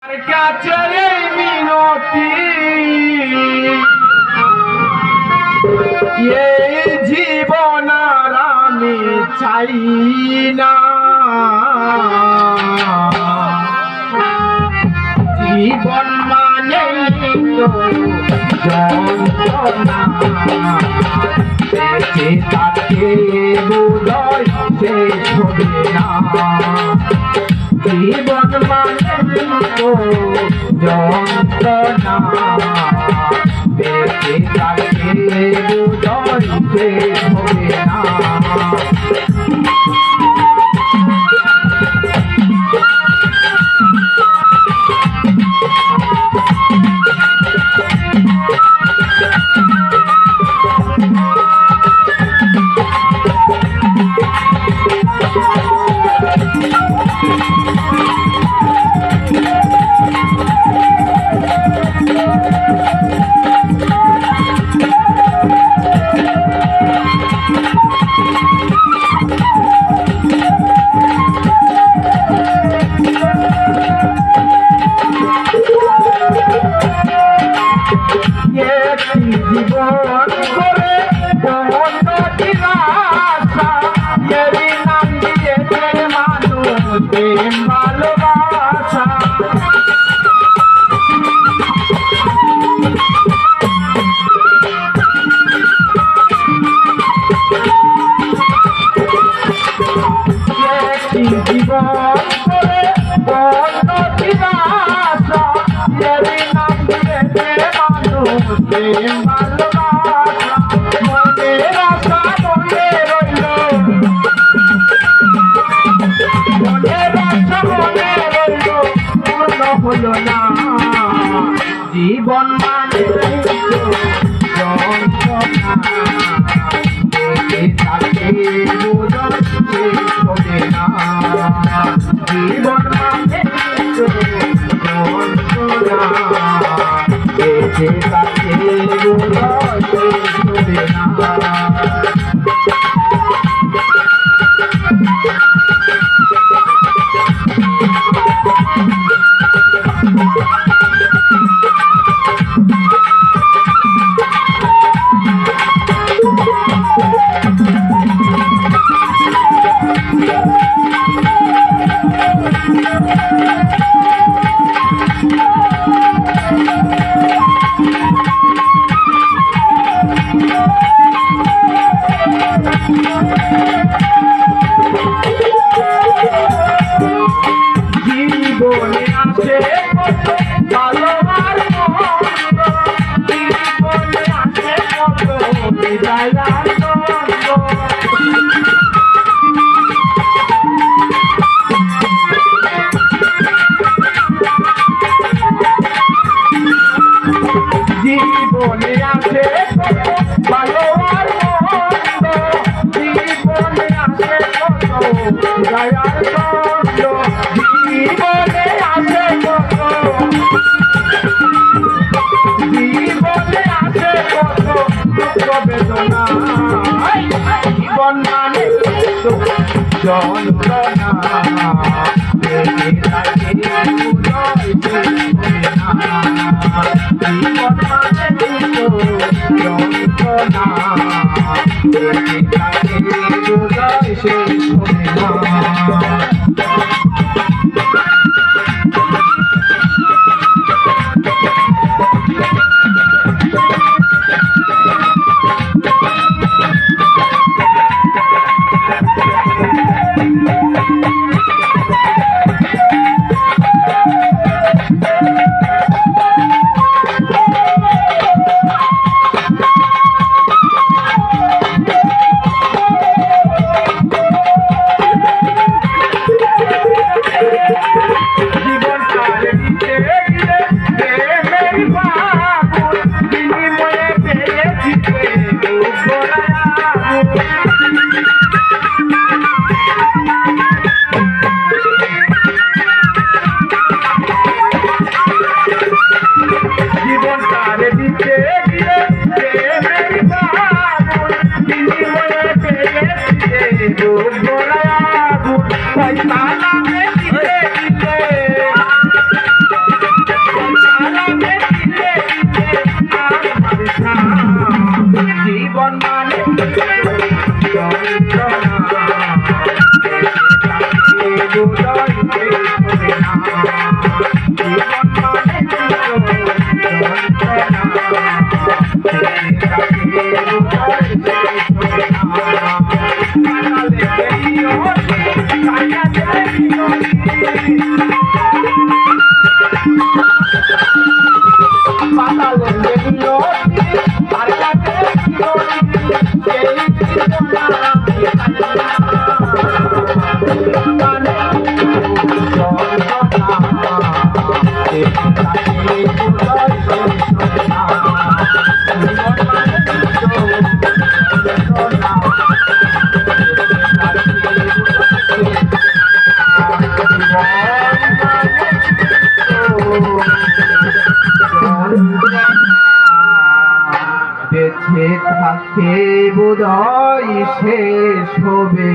কাছে এই মিনতি এই জীবন আর আমি চাই না, জীবন মানে যন্ত্রণা, বেঁচে থাকতে বোধহয় শেষ হবে না, জীবন মানে যন্ত্রণা, বেঁচে থাকতে বোধহয় শেষ হবে না। জীবন করে বন্ধুর আশা, এরই নাম দিয়েছে মানুষ প্রেম ভালোবাসা, জীবন করে বন্ধুর আশা, এরই নাম দিয়েছে মানুষ প্রেম ভালোবাসা, মনের আশা মনে রইল, মনের আশা মনে রইল, পূর্ণ হলো না, জীবন মানে যন্ত্রণা, বেঁচে থাকতে বোধহয় শেষ হবে না, জীবন মানে যন্ত্রণা, বেঁচে থাকতে বোধহয় শেষ হবে না। জীবনে আছে কত ভালো আর মন্দ, জীবনে আছে কত বিদায় আর দ্বন্দ্ব, জীবনে আছে কত ভালো আর মন্দ, জীবনে আছে কত বিদায় আর দ্বন্দ্ব, জীবনে আছে কত, জীবনে আছে কত দুঃখ বেদনা, জীবন মানে যন্ত্রণা, বেঁচে থাকতে বোধহয় শেষ হবে না, জীবন মানে যন্ত্রণা, বেঁচে থাকতে বোধহয় শেষ হবে না। বেঁচে থাকে বোধহয় শেষ হবে।